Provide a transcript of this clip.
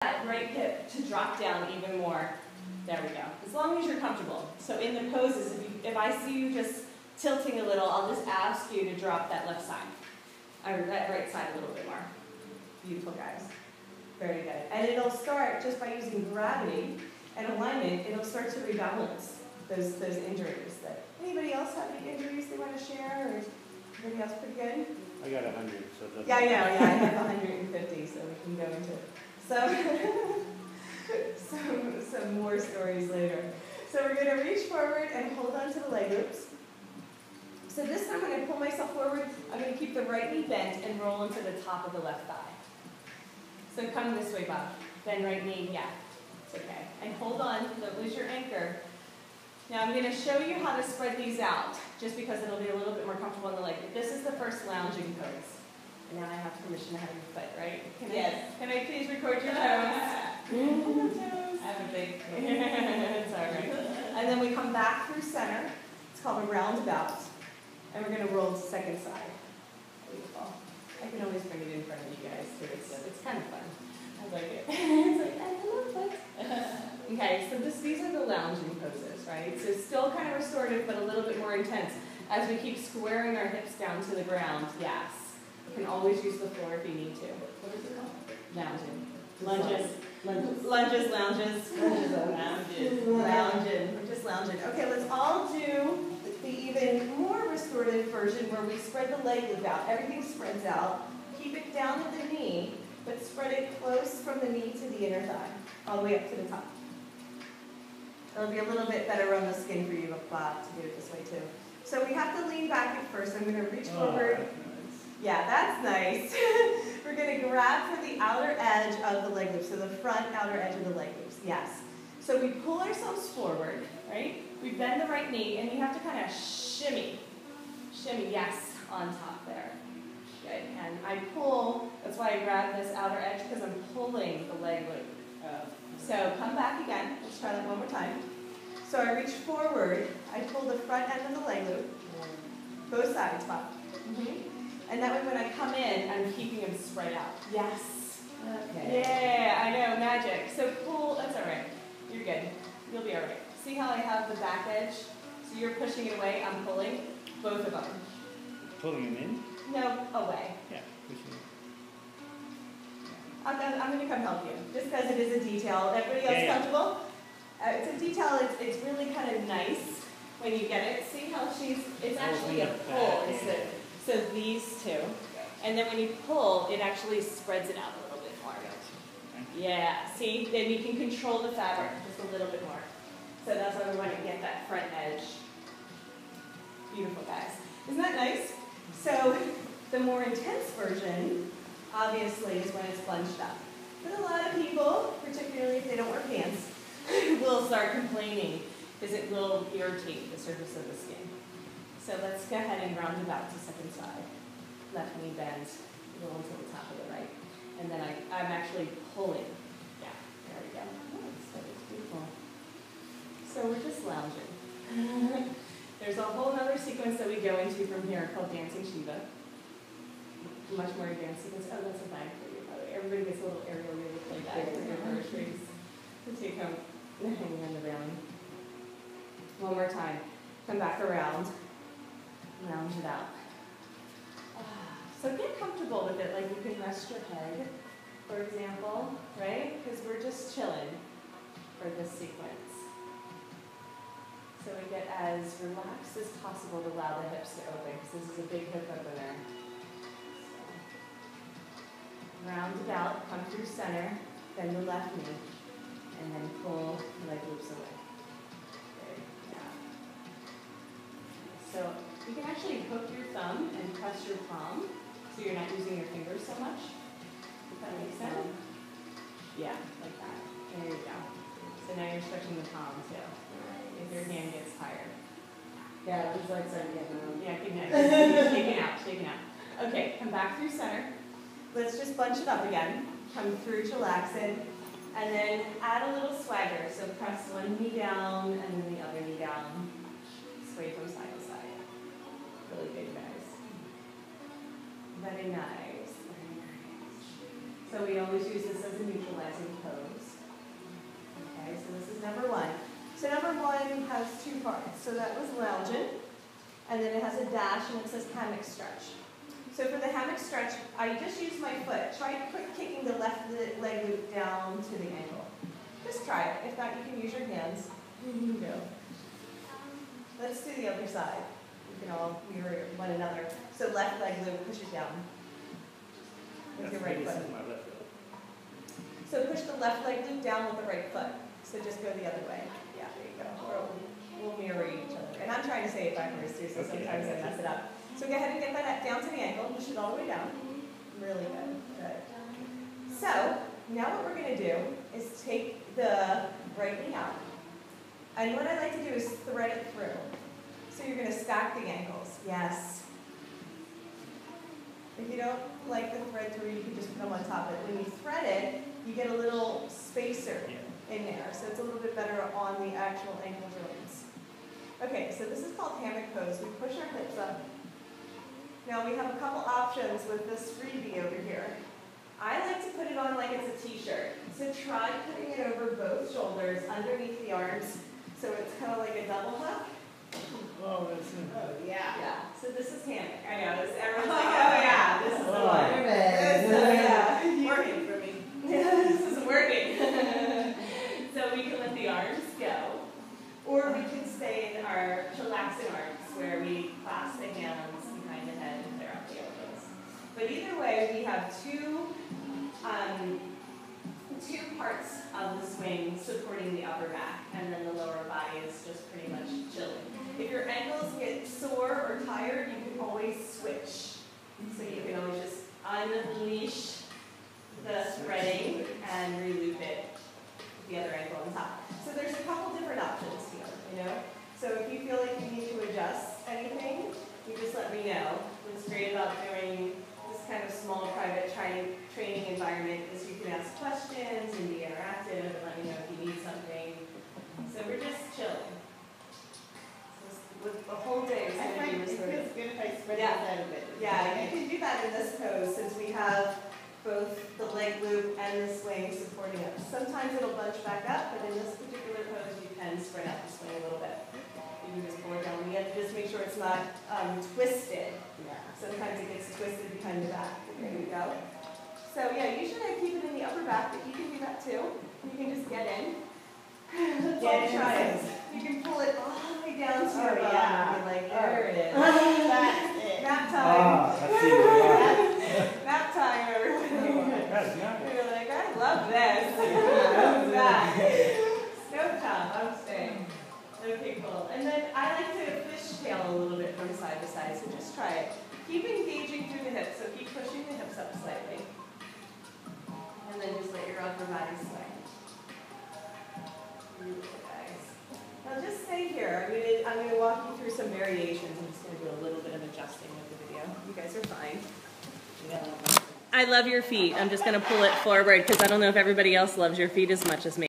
that right hip to drop down even more. There we go. As long as you're comfortable. So in the poses, if I see you just tilting a little, I'll just ask you to drop that left side. Or that right side a little bit more. Beautiful, guys. Very good. And it'll start just by using gravity and alignment, it'll start to rebalance those injuries. Anybody else have any injuries they want to share? Or is everybody else pretty good? I got 100, so it doesn't. Yeah, I know. Yeah, I have 150, so we can go into some more stories later. So we're going to reach forward and hold on to the leg loops. So this time I'm going to pull myself forward. I'm going to keep the right knee bent and roll into the top of the left thigh. So come this way, Bob. Bend right knee, yeah. It's okay. And hold on, don't lose your anchor. Now I'm going to show you how to spread these out, just because it'll be a little bit more comfortable on the leg. This is the first lounging pose. And now I have permission to have your foot, right? Can I please record your toes? I have a big foot. It's all right. And then we come back through center. It's called a roundabout. And we're going to roll to second side. Beautiful. I can always bring it in front of you guys too. It's kind of fun. I like it. It's like, I love it. Okay, so these are the lounging poses, right? So still kind of restorative, but a little bit more intense. As we keep squaring our hips down to the ground, yes. You can always use the floor if you need to. What is it called? Lounging. Lunges. Lunges, lounges. Lounging. We're just lounging. Okay, let's all do the even more restorative version where we spread the leg loop out. Everything spreads out. Keep it down at the knee, but spread it close from the knee to the inner thigh, all the way up to the top. It'll be a little bit better on the skin for you to do it this way too. So we have to lean back at first. I'm going to reach forward. That's nice. Yeah, that's nice. We're going to grab for the outer edge of the leg loop, so the front outer edge of the leg loops. Yes. So we pull ourselves forward, right? We bend the right knee, and you have to kind of shimmy. Shimmy, yes, on top there. Good. And I pull, that's why I grab this outer edge, because I'm pulling the leg loop. So come back again. Let's try that one more time. So I reach forward. I pull the front end of the leg loop. Both sides, Bob. And that way when I come in, I'm keeping them spread out. Yes. Okay. Yeah, I know, magic. So pull, that's all right. You're good. You'll be all right. See how I have the back edge? So you're pushing it away, I'm pulling. Both of them. Pulling them in? No, away. Yeah, pushing it. I'm going to come help you, just because it is a detail. Everybody else comfortable? It's a detail, it's really kind of nice when you get it. See how it's actually a pull. So these two. And then when you pull, it actually spreads it out a little bit more. Yeah, see? Then you can control the fabric just a little bit more. So that's why we want to get that front edge. Beautiful, guys. Isn't that nice? So the more intense version, obviously, is when it's bunched up. But a lot of people, particularly if they don't wear pants, will start complaining because it will irritate the surface of the skin. So let's go ahead and round it out to second side. Left knee bends, roll to the top of the right. And then I'm actually pulling. Yeah, there we go. Oh, that is beautiful. So we're just lounging. There's a whole other sequence that we go into from here called Dancing Shiva. Much more advanced sequence. Oh, that's a bag for you, by the way. Everybody gets a little aerial really play bag for your groceries to take home and hanging on the railing. One more time. Come back around. Lounge it out. So get comfortable with it, like you can rest your head, for example, right? Because we're just chilling for this sequence. So we get as relaxed as possible to allow the hips to open, because this is a big hip opener. So, round it out, come through center, bend the left knee, and then pull the leg loops away. Good, yeah. So you can actually hook your thumb and press your palm, so you're not using your fingers so much. Does that make sense? Yeah, like that. There you go. So now you're stretching the palm too. If your hand gets tired. Yeah, it's like starting to get moved. Yeah, shaking out. Okay, come back through center. Let's just bunch it up again. Come through chillaxin. And then add a little swagger. So press one knee down and then the other knee down. Sway from side to side. Really good, guys. Very nice. Very nice. So we always use this as a neutralizing pose. Okay, so this is number one. So number one has two parts. So that was lounging, and then it has a dash, and it says hammock stretch. So for the hammock stretch, I just use my foot. Try kicking the left leg loop down to the ankle. Just try it. If not, you can use your hands. Go. Let's do the other side. We can all mirror one another. So left leg loop, push it down with your right foot. So push the left leg loop down with the right foot. So just go the other way. Yeah, there you go. We'll mirror each other. And I'm trying to say it backwards too, so sometimes I mess it up. So go ahead and get that down to the ankle. Push it all the way down. Really good. Good. So now what we're going to do is take the right knee out. And what I like to do is thread it through. So you're going to stack the ankles. Yes. If you don't like the thread through, you can just put them on top of it. When you thread it, you get a little spacer in there. So it's a little bit better on the actual ankle joints. Okay, so this is called hammock pose. We push our hips up. Now we have a couple options with this freebie over here. I like to put it on like it's a t-shirt. So try putting it over both shoulders, underneath the arms, so it's kind of like a double hook. Oh, that's it. Oh, yeah. Yeah, so this is hammock. I know, everyone's like, oh yeah, this is the one. Perfect. Working for me. This is working. So we can let the arms go, or we can stay in our chillaxing arms, where we clasp the hands behind the head and clear out the elbows. But either way, we have two parts of the swing supporting the upper back, and then the lower body is just pretty much chilling. If your ankles get sore or tired, you can always switch. So you can always just unleash the threading and reloop it with the other ankle on top. So there's a couple different options here, you know? So if you feel like you need to adjust anything, you just let me know. What's great about doing this kind of small private training environment is you can ask questions and be interactive and let me know if you need something. So we're just chilling. With the whole day is going to be restorative. It feels good if I spread it out a bit. Yeah, you can do that in this pose since we have both the leg loop and the swing supporting it. Sometimes it'll bunch back up, but in this particular pose you can spread out the swing a little bit. You can just pull it down. We have to just make sure it's not twisted. Yeah. Sometimes it gets twisted behind the back. There you go. So yeah, usually I keep it in the upper back, but you can do that too. You can just get in. Let's all try it. You can pull it all the way down to your bum. Yeah. You're like, there it is. That's it. Nap time. Ah, that's it. Nap time, everyone. That's nice. You're like, I love this. Love that. No time, I'm staying. Okay, cool. And then I like to fishtail a little bit from side to side, so just try it. Keep engaging through the hips, so keep pushing the hips up slightly. And then just let your upper body sway. Beautiful, guys. Now just stay here. I'm going to walk you through some variations. I'm just going to do a little bit of adjusting with the video. You guys are fine. Yeah. I love your feet. I'm just going to pull it forward because I don't know if everybody else loves your feet as much as me.